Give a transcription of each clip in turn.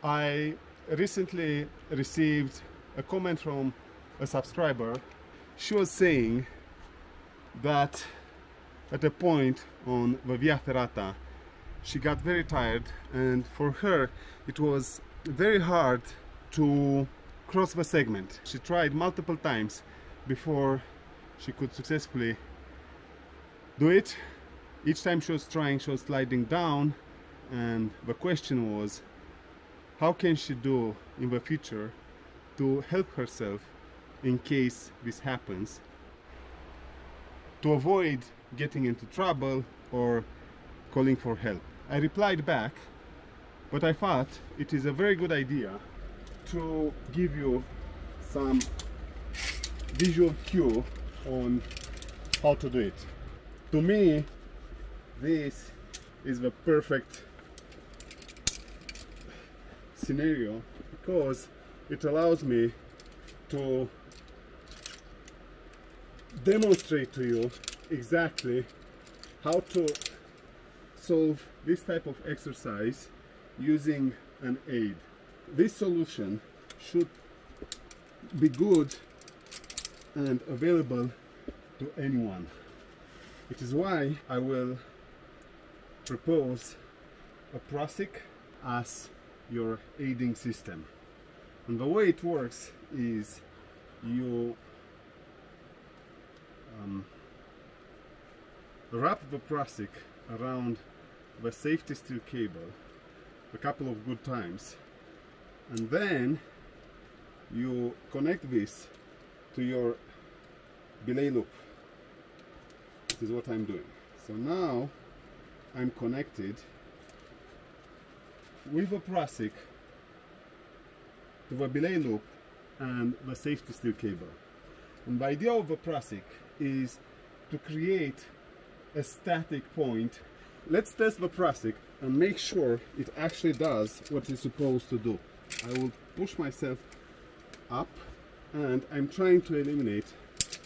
I recently received a comment from a subscriber. She was saying that at a point on the Via Ferrata she got very tired, and for her it was very hard to cross the segment. She tried multiple times before she could successfully do it. Each time she was trying, she was sliding down, and the question was, how can she do in the future to help herself in case this happens, to avoid getting into trouble or calling for help. I replied back, but I thought it is a very good idea to give you some visual cue on how to do it. To me, this is the perfect scenario because it allows me to demonstrate to you exactly how to solve this type of exercise using an aid. This solution should be good and available to anyone. It is why I will propose a Prusik as your aiding system. And the way it works is you wrap the Prusik around the safety steel cable a couple of good times, and then you connect this to your belay loop. This is what I'm doing. So now I'm connected with a Prusik to the belay loop and the safety steel cable. And the idea of the Prusik is to create a static point. Let's test the Prusik and make sure it actually does what it's supposed to do. I will push myself up, and I'm trying to eliminate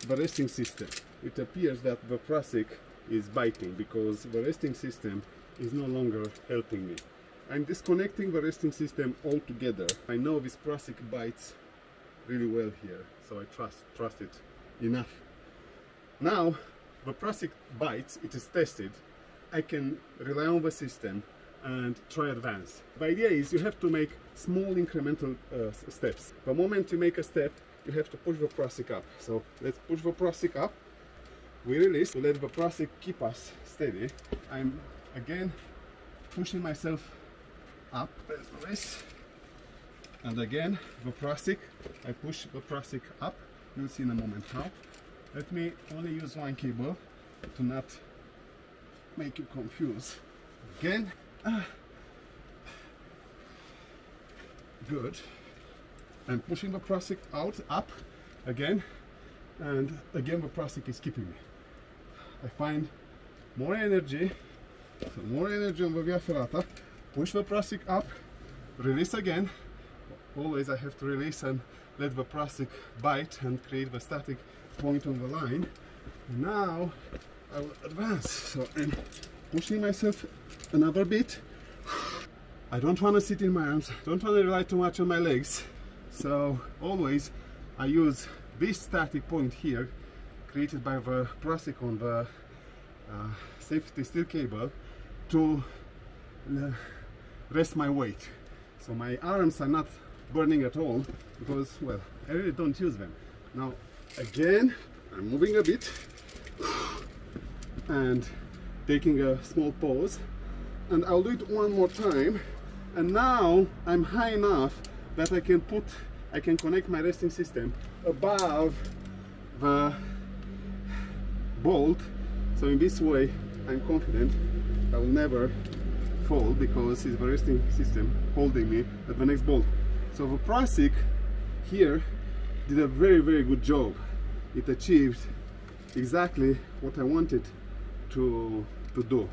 the resting system. It appears that the Prusik is biting because the resting system is no longer helping me. I'm disconnecting the resting system altogether. I know this Prusik bites really well here, so I trust it enough. Now the Prusik bites, it is tested. I can rely on the system and try advance. The idea is you have to make small incremental steps. The moment you make a step, you have to push the Prusik up. So let's push the Prusik up. We release to let the Prusik keep us steady. I'm again pushing myself up. Let's release. And again the Prusik. I push the Prusik up. You'll see in a moment how. Let me only use one cable to not make you confused. Again. Good. I'm pushing the Prusik out, up, again, and again the Prusik is keeping me. I find more energy, so more energy on the Via Ferrata. Push the Prusik up, release again. Always I have to release and let the Prusik bite and create the static point on the line. Now I will advance. So I'm pushing myself another bit. I don't want to sit in my arms, don't want to rely too much on my legs. So always I use this static point here, created by the Prusik on the safety steel cable, to rest my weight. So my arms are not burning at all because, well, I really don't use them. Now again, I'm moving a bit and taking a small pause, and I'll do it one more time. And now I'm high enough that I can connect my resting system above the bolt. So in this way I'm confident I will never fall because it's the resting system holding me at the next bolt. So the Prusik here did a very good job. It achieved exactly what I wanted to do.